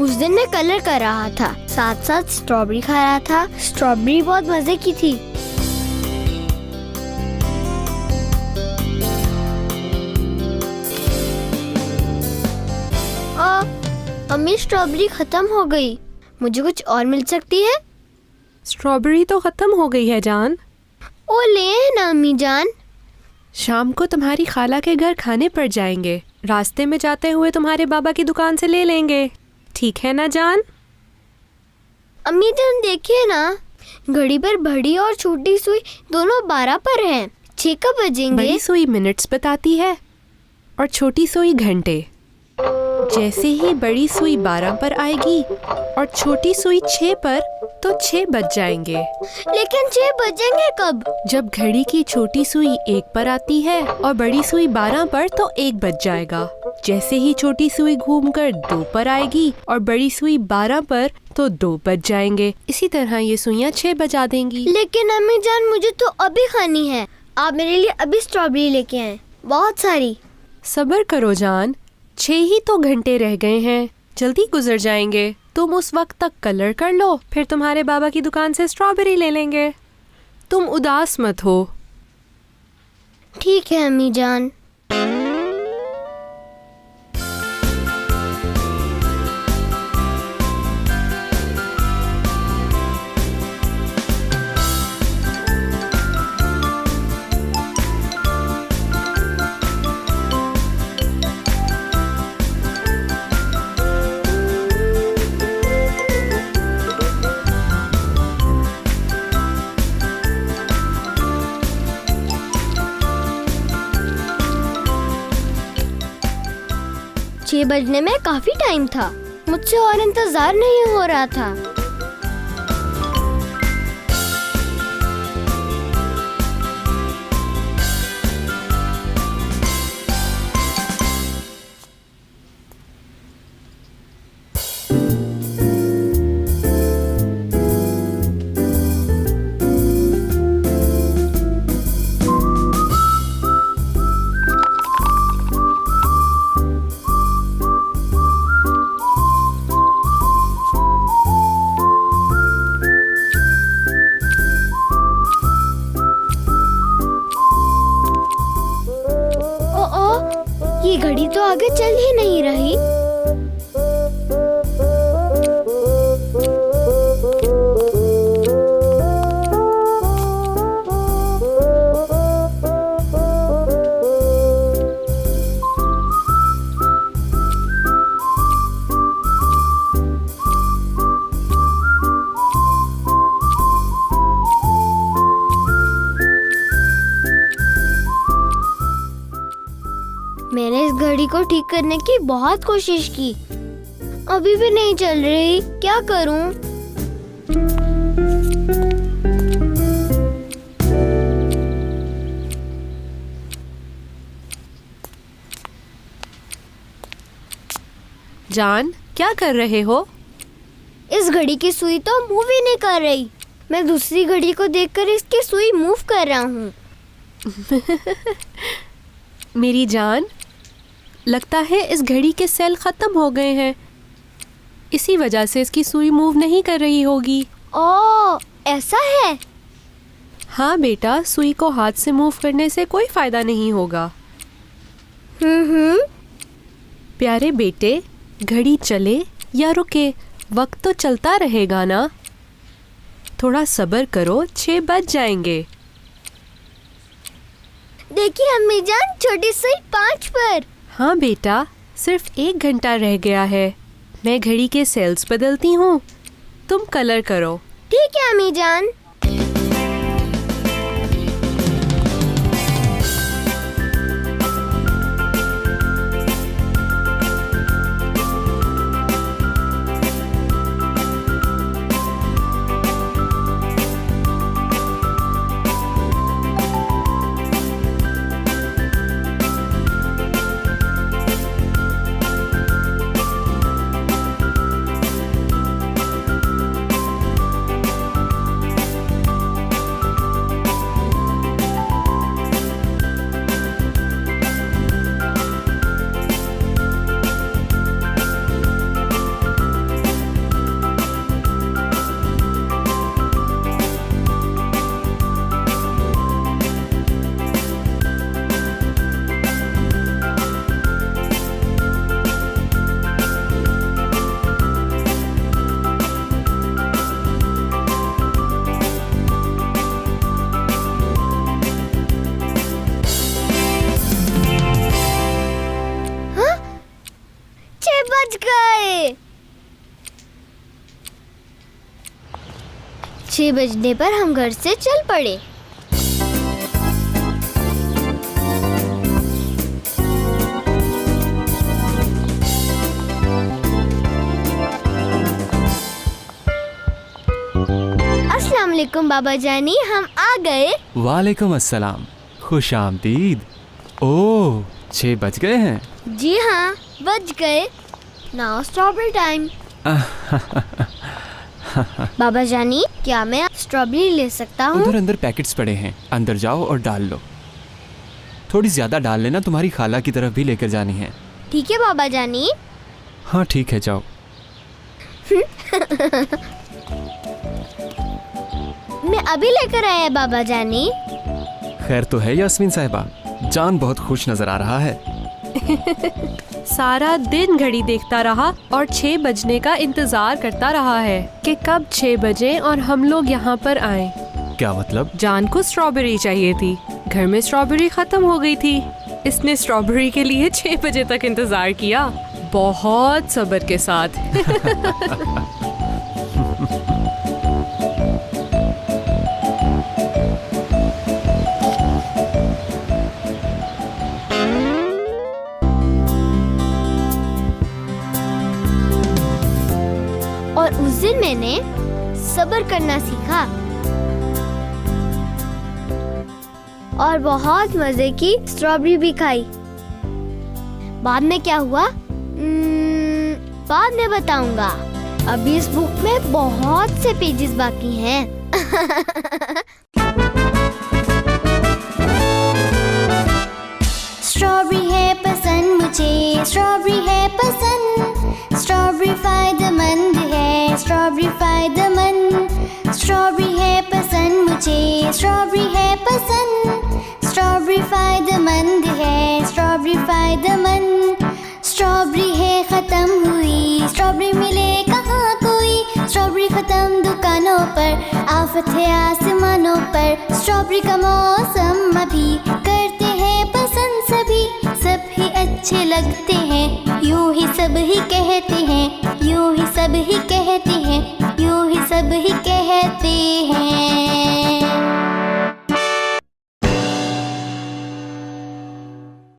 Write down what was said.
उस दिन मैं कलर कर रहा था, साथ साथ स्ट्रॉबेरी खा रहा था। स्ट्रॉबेरी बहुत मजे की थी। अम्मी स्ट्रॉबेरी खत्म हो गई, मुझे कुछ और मिल सकती है? स्ट्रॉबेरी तो खत्म हो गई है जान। ओ ले ना अम्मी जान। शाम को तुम्हारी खाला के घर खाने पड़ जाएंगे, रास्ते में जाते हुए तुम्हारे बाबा की दुकान से ले लेंगे, ठीक है ना जान? अम्मी जान देखिए ना, घड़ी पर बड़ी और छोटी सुई दोनों 12 पर हैं। 6 कब बजेंगे? बड़ी सुई मिनट्स बताती है और छोटी सुई घंटे। जैसे ही बड़ी सुई 12 पर आएगी और छोटी सुई 6 पर, तो 6 बज जाएंगे। लेकिन 6 बजेंगे कब? जब घड़ी की छोटी सुई 1 पर आती है और बड़ी सुई 12 पर, तो 1 बज जाएगा। जैसे ही छोटी सुई घूमकर 2 पर आएगी और बड़ी सुई 12 पर, तो 2 बज जाएंगे। इसी तरह ये सुइयां 6 बजा देंगी। लेकिन अम्मी जान मुझे तो अभी खानी है, आप मेरे लिए अभी स्ट्रॉबेरी लेके आए, बहुत सारी। सब्र करो जान, 6 ही तो घंटे रह गए हैं, जल्दी गुजर जाएंगे। तुम उस वक्त तक कलर कर लो, फिर तुम्हारे बाबा की दुकान से स्ट्रॉबेरी ले लेंगे। तुम उदास मत हो। ठीक है अम्मी जान। छह बजने में काफी टाइम था, मुझसे और इंतजार नहीं हो रहा था। ये घड़ी तो आगे चल ही नहीं रही। मैंने इस घड़ी को ठीक करने की बहुत कोशिश की, अभी भी नहीं चल रही, क्या करूं? जान, क्या कर रहे हो? इस घड़ी की सुई तो मूव ही नहीं कर रही। मैं दूसरी घड़ी को देखकर इसकी सुई मूव कर रहा हूँ। मेरी जान, लगता है इस घड़ी के सेल खत्म हो गए हैं, इसी वजह से इसकी सुई मूव नहीं कर रही होगी। ओह, ऐसा है? हाँ बेटा, सुई को हाथ से मूव करने से कोई फायदा नहीं होगा। प्यारे बेटे, घड़ी चले या रुके, वक्त तो चलता रहेगा ना। थोड़ा सब्र करो, 6 बज जाएंगे। देखिए अम्मी जान, छोटी सुई 5 पर। हाँ बेटा, सिर्फ 1 घंटा रह गया है। मैं घड़ी के सेल्स बदलती हूँ, तुम कलर करो। ठीक है अम्मी जान। 6 बज गए। 6 बजने पर हम घर से चल पड़े। अस्सलाम वालेकुम बाबा जानी, हम आ गए। वालेकुम अस्सलाम, खुश आमदीद। ओह, 6 बज गए हैं। जी हाँ, बज गए। Now strawberry time. बाबा जानी, क्या मैं स्ट्रॉबेरी ले सकता हूँ? उधर अंदर पैकेट्स पड़े हैं, अंदर जाओ और डाल लो। थोड़ी ज्यादा डाल लेना, तुम्हारी खाला की तरफ भी लेकर जानी है। ठीक है बाबा जानी। हाँ ठीक है, जाओ। मैं अभी लेकर आया बाबा जानी। खैर तो है यास्मीन साहिबा, जान बहुत खुश नजर आ रहा है। सारा दिन घड़ी देखता रहा और 6 बजने का इंतजार करता रहा है कि कब 6 बजे और हम लोग यहाँ पर आए। क्या मतलब? जान को स्ट्रॉबेरी चाहिए थी, घर में स्ट्रॉबेरी खत्म हो गई थी। इसने स्ट्रॉबेरी के लिए 6 बजे तक इंतजार किया, बहुत सब्र के साथ। और उस दिन मैंने सब्र करना सीखा और बहुत मजे की स्ट्रॉबेरी भी खाई। बाद में क्या हुआ बाद में बताऊंगा। अभी इस बुक में बहुत से पेजेस बाकी हैं। स्ट्रॉबेरी है पसंद मुझे, स्ट्रॉबेरी है पसंद, स्ट्रॉबेरी फायदेमंद है, स्ट्रॉबेरी फायदेमंद, स्ट्रॉबेरी है पसंद मुझे, स्ट्रॉबेरी है पसंद, स्ट्रॉबेरी फायदेमंद है, स्ट्रॉबेरी फायदेमंद, स्ट्रॉबेरी है खत्म हुई, स्ट्रॉबेरी मिले कहाँ कोई, स्ट्रॉबेरी खत्म दुकानों पर, आफत है आसमानों पर, स्ट्रॉबेरी का मौसम अभी, करते हैं पसंद सभी, सब ही अच्छे लगते हैं, यूं ही सब ही कहते हैं, यूं ही सब ही कहते हैं, यूं ही सब ही कहते हैं।